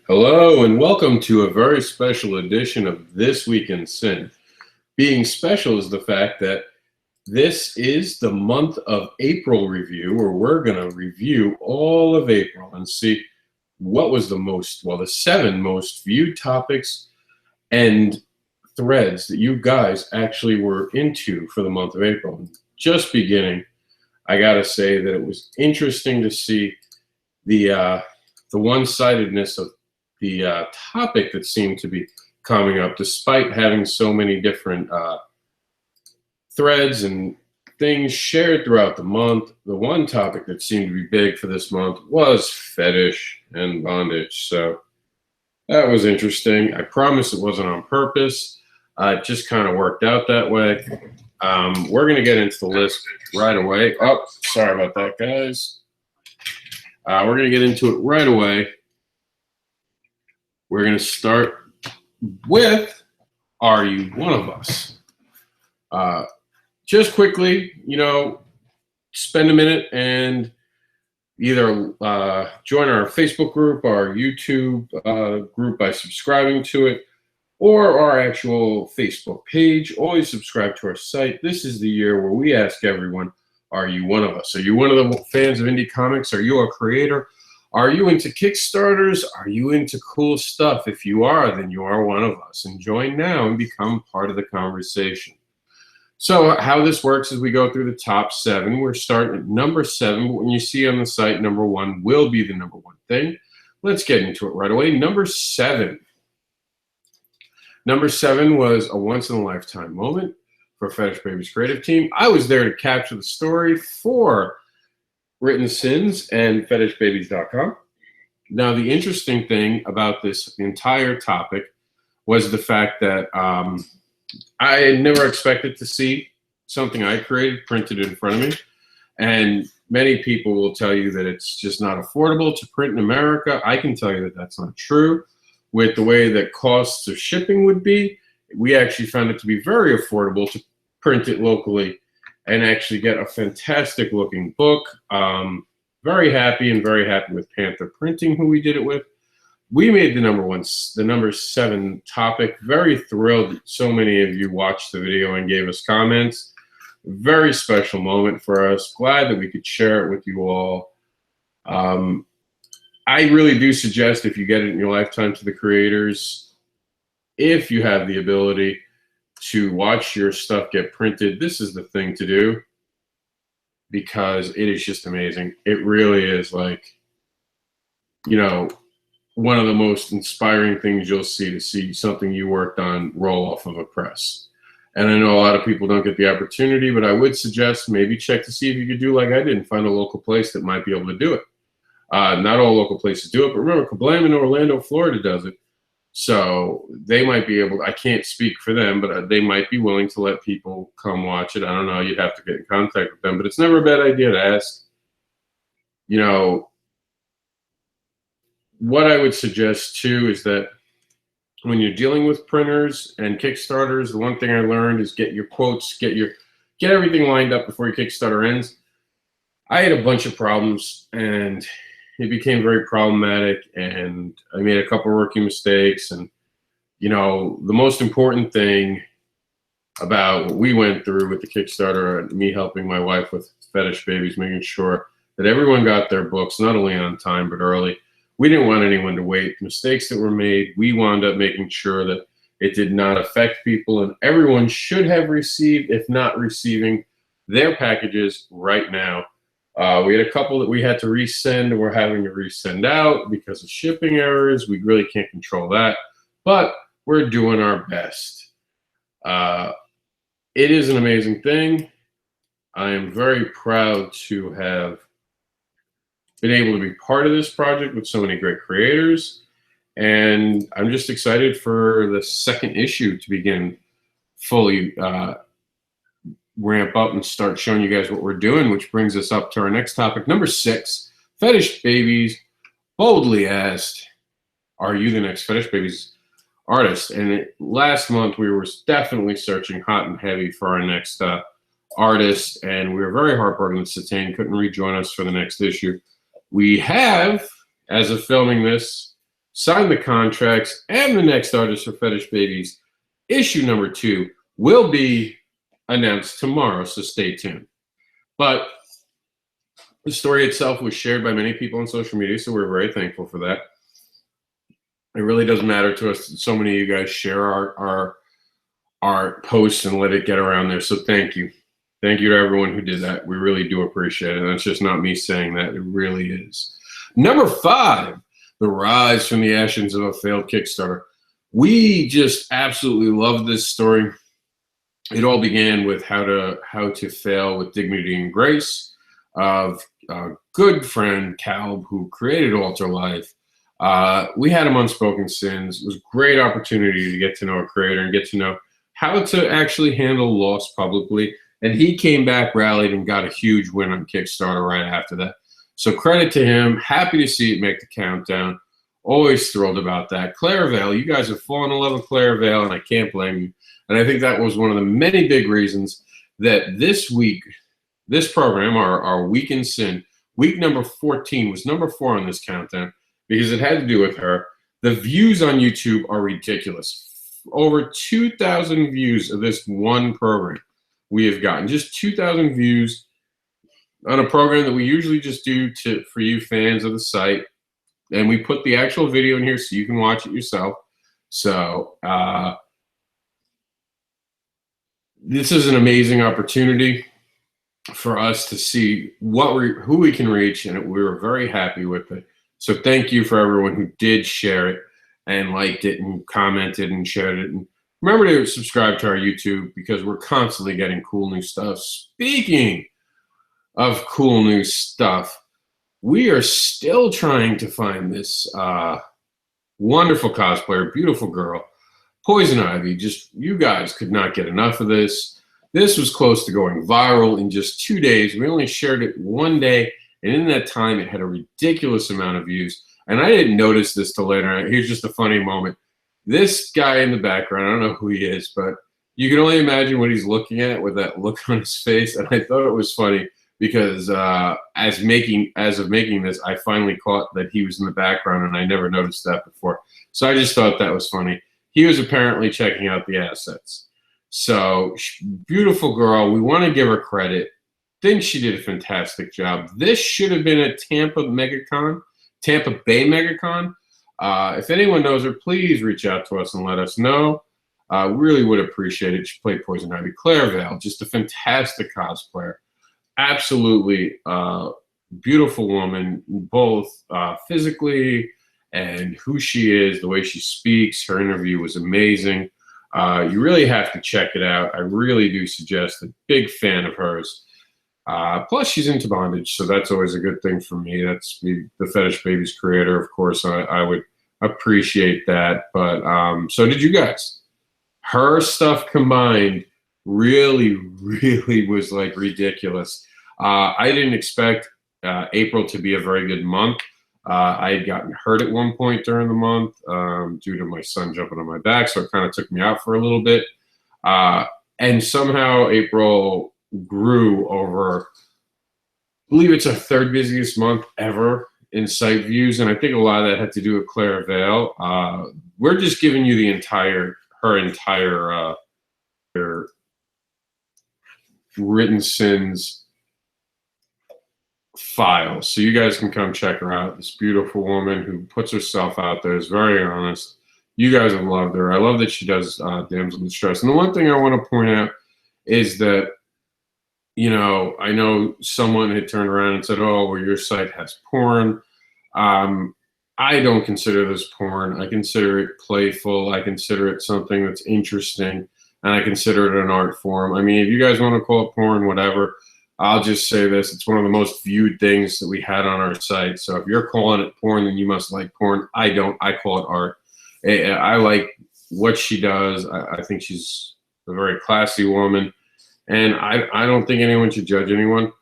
Hello and welcome to a very special edition of This Week in SiN. Being special is the fact that this is the month of April review, where we're going to review all of April and see what was the 7 most viewed topics and threads that you guys actually were into for the month of April. Just beginning, I got to say that it was interesting to see the one-sidedness of the topic that seemed to be coming up, despite having so many different threads and things shared throughout the month. The one topic that seemed to be big for this month was fetish and bondage. So that was interesting. I promise it wasn't on purpose. It just kind of worked out that way. We're going to get into the list right away. Oh, sorry about that, guys. We're going to get into it right away. We're going to start with, are you one of us? Just quickly, spend a minute and either join our Facebook group, our YouTube group by subscribing to it, or our actual Facebook page. Always subscribe to our site. This is the year where we ask everyone, are you one of us? Are you one of the fans of indie comics? Are you a creator? Are you into Kickstarters? Are you into cool stuff? If you are, then you are one of us. And join now and become part of the conversation. So how this works is we go through the top 7. We're starting at number 7. But when you see on the site, number 1 will be the number 1 thing. Let's get into it right away. Number 7. Number 7 was a once-in-a-lifetime moment for Fetish Babies creative team. I was there to capture the story for Written Sins and fetishbabies.com. Now, the interesting thing about this entire topic was the fact that I had never expected to see something I created printed in front of me. And many people will tell you that it's just not affordable to print in America. I can tell you that that's not true. With the way that costs of shipping would be, we actually found it to be very affordable to print it locally and actually get a fantastic looking book. Very happy with Panther Printing, who we did it with. We made the number 7 topic. Very thrilled that so many of you watched the video and gave us comments. Very special moment for us. Glad that we could share it with you all. I really do suggest, if you get it in your lifetime, to the creators, if you have the ability to watch your stuff get printed, this is the thing to do, because it is just amazing. It really is, like, one of the most inspiring things you'll see, to see something you worked on roll off of a press. And I know a lot of people don't get the opportunity, but I would suggest maybe check to see if you could do like I did and find a local place that might be able to do it. Not all local places do it, but remember, Kablam in Orlando, Florida does it. So they might be able, I can't speak for them, but they might be willing to let people come watch it. I don't know. You'd have to get in contact with them, but it's never a bad idea to ask. What I would suggest too is that when you're dealing with printers and Kickstarters, the one thing I learned is get your quotes, get everything lined up before your Kickstarter ends. I had a bunch of problems and it became very problematic, and I made a couple rookie mistakes. And the most important thing about what we went through with the Kickstarter, and me helping my wife with Fetish Babies, making sure that everyone got their books not only on time but early. We didn't want anyone to wait. Mistakes that were made, we wound up making sure that it did not affect people, and everyone should have received, if not receiving, their packages right now. We had a couple that we had to resend, and we're having to resend out because of shipping errors. We really can't control that, but we're doing our best. It is an amazing thing. I am very proud to have been able to be part of this project with so many great creators, and I'm just excited for the 2nd issue to begin fully ramp up and start showing you guys what we're doing, which brings us up to our next topic. Number 6, Fetish Babies boldly asked, are you the next Fetish Babies artist? And last month we were definitely searching hot and heavy for our next artist, and we were very heartbroken that Satane couldn't rejoin us for the next issue. We have, as of filming this, sign the contracts, and the next artist for Fetish Babies, issue number 2, will be announced tomorrow, so stay tuned. But the story itself was shared by many people on social media, so we're very thankful for that. It really doesn't matter to us that so many of you guys share our posts and let it get around there. So thank you. Thank you to everyone who did that. We really do appreciate it. And that's just not me saying that. It really is. Number 5, the rise from the ashes of a failed Kickstarter. We just absolutely love this story. It all began with how to fail with dignity and grace of a good friend, Calb, who created Alter Life. We had him on Spoken Sins. It was a great opportunity to get to know a creator and get to know how to actually handle loss publicly. And he came back, rallied, and got a huge win on Kickstarter right after that. So credit to him. Happy to see it make the countdown. Always thrilled about that. Clairvale, you guys have fallen in love with Clairvale, and I can't blame you. And I think that was one of the many big reasons that this week, this program, our Week in SiN, week number 14 was number 4 on this countdown because it had to do with her. The views on YouTube are ridiculous. Over 2,000 views of this one program we have gotten. Just 2,000 views on a program that we usually just do for you fans of the site. And we put the actual video in here so you can watch it yourself. So this is an amazing opportunity for us to see who we can reach, and we were very happy with it. So thank you for everyone who did share it and liked it and commented and shared it. And remember to subscribe to our YouTube because we're constantly getting cool new stuff. Speaking of cool new stuff, we are still trying to find this wonderful cosplayer, beautiful girl, Poison Ivy. Just, you guys could not get enough of this. This was close to going viral in just 2 days. We only shared it one day, and in that time, it had a ridiculous amount of views. And I didn't notice this till later. Here's just a funny moment. This guy in the background, I don't know who he is, but you can only imagine what he's looking at with that look on his face. And I thought it was funny because as of making this, I finally caught that he was in the background, and I never noticed that before. So I just thought that was funny. He was apparently checking out the assets. So beautiful girl. We want to give her credit. Think she did a fantastic job. This should have been a Tampa Bay MegaCon. If anyone knows her, please reach out to us and let us know. Really would appreciate it. She played Poison Ivy. Clairvale, just a fantastic cosplayer. Absolutely beautiful woman, both physically and who she is, the way she speaks. Her interview was amazing. You really have to check it out. I really do suggest it. Big fan of hers. Plus, she's into bondage, so that's always a good thing for me. That's the Fetish Babies creator, of course. I would appreciate that. But so did you guys. Her stuff combined really, really was like ridiculous. I didn't expect April to be a very good month. I had gotten hurt at one point during the month due to my son jumping on my back, so it kind of took me out for a little bit. And somehow April grew over, I believe it's our 3rd busiest month ever in site views, and I think a lot of that had to do with Clairvale. We're just giving you her entire Written Sins file, so you guys can come check her out. This beautiful woman who puts herself out there, is very honest. You guys have loved her. I love that she does damsel in distress. And the one thing I want to point out is that, you know, I know someone had turned around and said, oh, well, your site has porn. I don't consider this porn. I consider it playful. I consider it something that's interesting, and I consider it an art form. I mean, if you guys want to call it porn, whatever, I'll just say this. It's one of the most viewed things that we had on our site. So if you're calling it porn, then you must like porn. I don't. I call it art. I like what she does. I think she's a very classy woman. And I don't think anyone should judge anyone.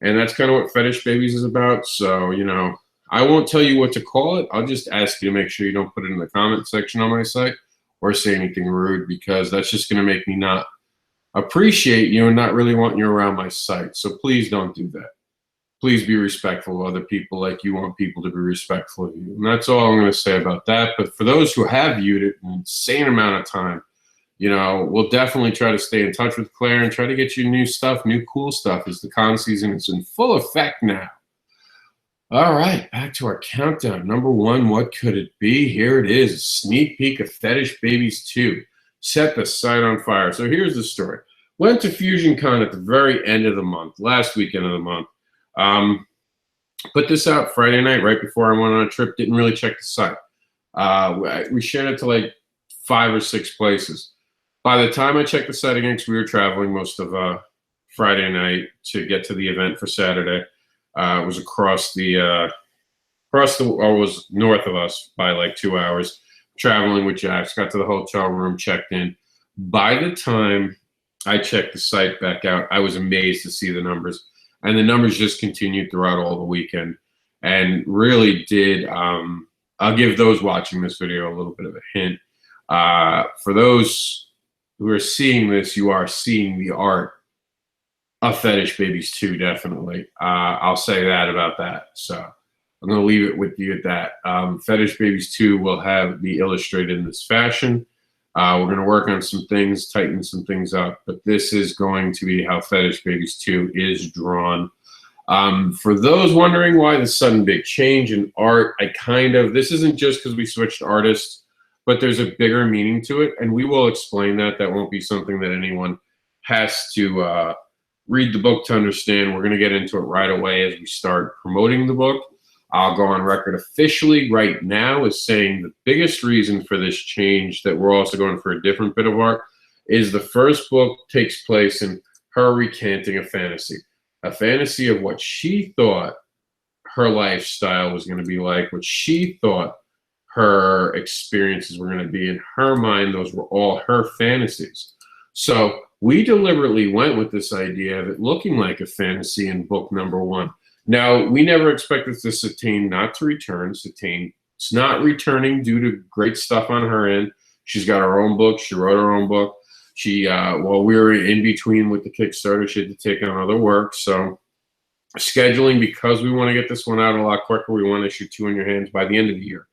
And that's kind of what Fetish Babies is about. So, you know, I won't tell you what to call it. I'll just ask you to make sure you don't put it in the comment section on my site or say anything rude, because that's just going to make me not appreciate you and not really want you around my site. So please don't do that. please be respectful of other people like you want people to be respectful of you. And that's all I'm going to say about that. But for those who have viewed it an insane amount of time, you know, we'll definitely try to stay in touch with Claire and try to get you new stuff, new cool stuff, as the con season is in full effect now. All right, back to our countdown. Number one, what could it be? Here it is, a sneak peek of Fetish Babies 2. Set the site on fire. So here's the story. Went to Fusion Con at the very end of the month, last weekend of the month. Put this out Friday night, right before I went on a trip. Didn't really check the site. We shared it to like 5 or 6 places. By the time I checked the site again, because we were traveling most of Friday night to get to the event for Saturday, it was was north of us by like 2 hours. Traveling with Jax, got to the hotel room, checked in. By the time I checked the site back out, I was amazed to see the numbers. And the numbers just continued throughout all the weekend and really did. I'll give those watching this video a little bit of a hint. For those who are seeing this, you are seeing the art of Fetish Babies 2, definitely. I'll say that about that. So I'm going to leave it with you at that. Fetish Babies 2 will be illustrated in this fashion. We're going to work on some things, tighten some things up, but this is going to be how Fetish Babies 2 is drawn. For those wondering why the sudden big change in art, this isn't just because we switched artists, but there's a bigger meaning to it, and we will explain that. That won't be something that anyone has to read the book to understand. We're going to get into it right away as we start promoting the book. I'll go on record officially right now as saying the biggest reason for this change, that we're also going for a different bit of art, is the first book takes place in her recanting a fantasy of what she thought her lifestyle was going to be like, what she thought her experiences were going to be. In her mind, those were all her fantasies. So we deliberately went with this idea of it looking like a fantasy in book number 1. Now, we never expected the SiN not to return. SiN's not returning due to great stuff on her end. She's got her own book. She wrote her own book. She, while we were in between with the Kickstarter, she had to take on other work. So scheduling, because we want to get this one out a lot quicker, we want to issue 2 in your hands by the end of the year.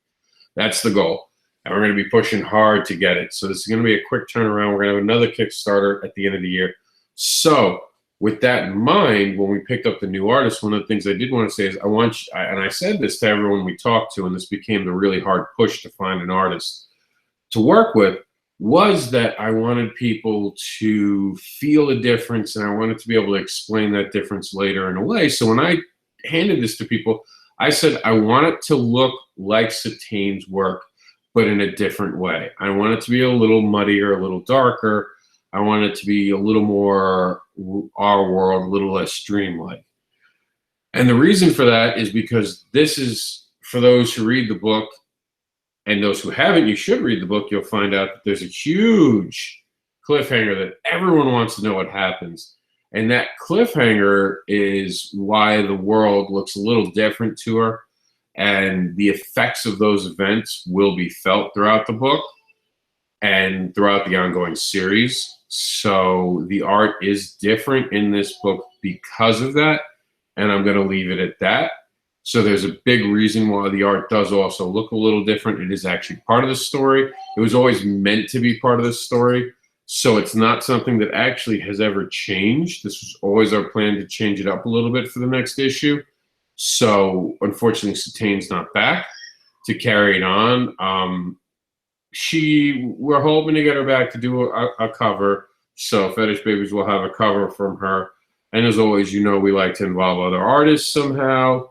That's the goal. And we're going to be pushing hard to get it. So this is going to be a quick turnaround. We're going to have another Kickstarter at the end of the year. So with that in mind, when we picked up the new artist, one of the things I did want to say is and I said this to everyone we talked to, and this became the really hard push to find an artist to work with, was that I wanted people to feel a difference, and I wanted to be able to explain that difference later in a way. So when I handed this to people, I said I want it to look like SiN's work, but in a different way. I want it to be a little muddier, a little darker. I want it to be a little more our world, a little less dreamlike. And the reason for that is because this is, for those who read the book, and those who haven't, you should read the book. You'll find out that there's a huge cliffhanger that everyone wants to know what happens. And that cliffhanger is why the world looks a little different to her. And the effects of those events will be felt throughout the book and throughout the ongoing series. So the art is different in this book because of that. And I'm going to leave it at that. So there's a big reason why the art does also look a little different. It is actually part of the story. It was always meant to be part of the story. So it's not something that actually has ever changed. This was always our plan to change it up a little bit for the next issue. So unfortunately, SiN's not back to carry it on. We're hoping to get her back to do a cover. So Fetish Babies will have a cover from her. And as always, you know, we like to involve other artists somehow.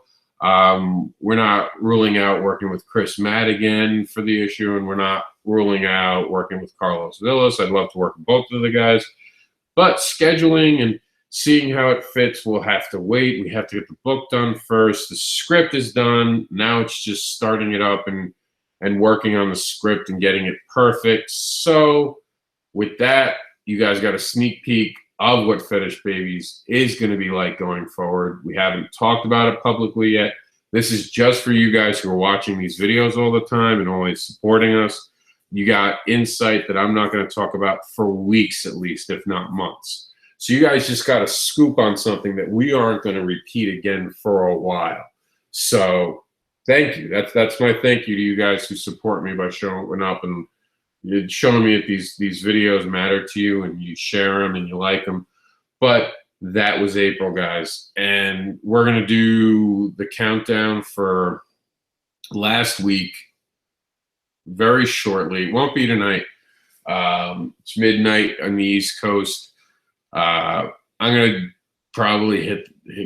We're not ruling out working with Chris Madigan for the issue, and we're not ruling out working with Carlos Villas. I'd love to work with both of the guys. But scheduling and seeing how it fits, we'll have to wait. We have to get the book done first. The script is done. Now it's just starting it up and working on the script and getting it perfect. So with that, you guys got a sneak peek of what Fetish Babies is going to be like going forward. We haven't talked about it publicly yet. This is just for you guys who are watching these videos all the time and always supporting us. You got insight that I'm not going to talk about for weeks at least, if not months. So you guys just got a scoop on something that we aren't going to repeat again for a while. So thank you. That's my thank you to you guys who support me by showing up and you're showing me that these videos matter to you and you share them and you like them. But that was April, guys. And we're going to do the countdown for last week very shortly. It won't be tonight. It's midnight on the East Coast. I'm going to probably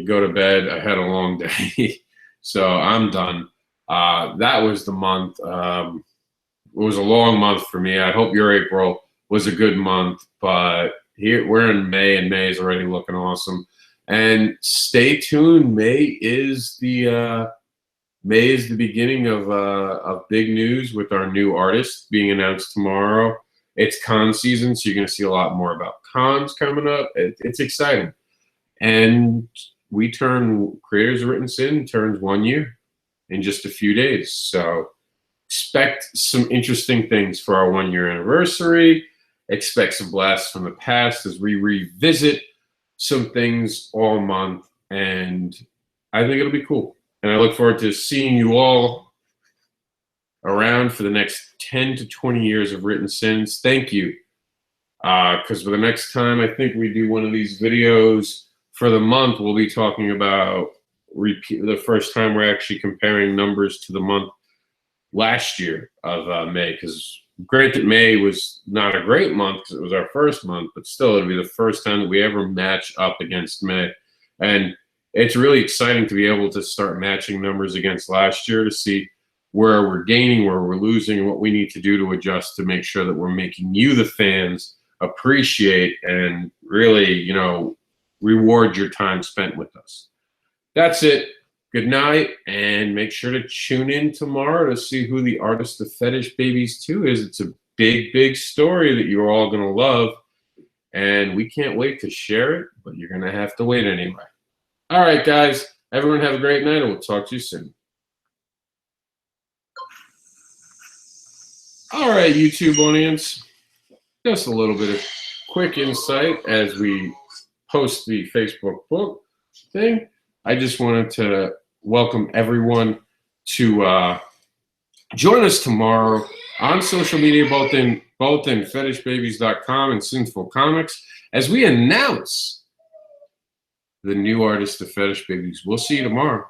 go to bed. I had a long day, so I'm done. That was the month. It was a long month for me. I hope your April was a good month, but here we're in May, and May is already looking awesome. And stay tuned. May is the beginning of big news with our new artist being announced tomorrow. It's con season, so you're going to see a lot more about cons coming up. It's exciting. And Creators of Written SiN turns 1 year in just a few days. So expect some interesting things for our 1 year anniversary. Expect some blasts from the past as we revisit some things all month. And I think it'll be cool. And I look forward to seeing you all around for the next 10 to 20 years of Written SiNs. Thank you. Because for the next time I think we do one of these videos for the month, we'll be talking about the first time we're actually comparing numbers to the month last year of May. Because granted, May was not a great month because it was our first month, but still it'll be the first time that we ever match up against May. And it's really exciting to be able to start matching numbers against last year to see where we're gaining, where we're losing, and what we need to do to adjust to make sure that we're making you, the fans, appreciate and really, you know, reward your time spent with us. That's it. Good night, and make sure to tune in tomorrow to see who the artist of Fetish Babies 2 is. It's a big, big story that you're all going to love, and we can't wait to share it, but you're going to have to wait anyway. All right, guys. Everyone have a great night, and we'll talk to you soon. All right, YouTube audience. Just a little bit of quick insight as we post the Facebook book thing. I just wanted to welcome everyone to join us tomorrow on social media, both in fetishbabies.com and Sinful Comics, as we announce the new artist of Fetish Babies. We'll see you tomorrow.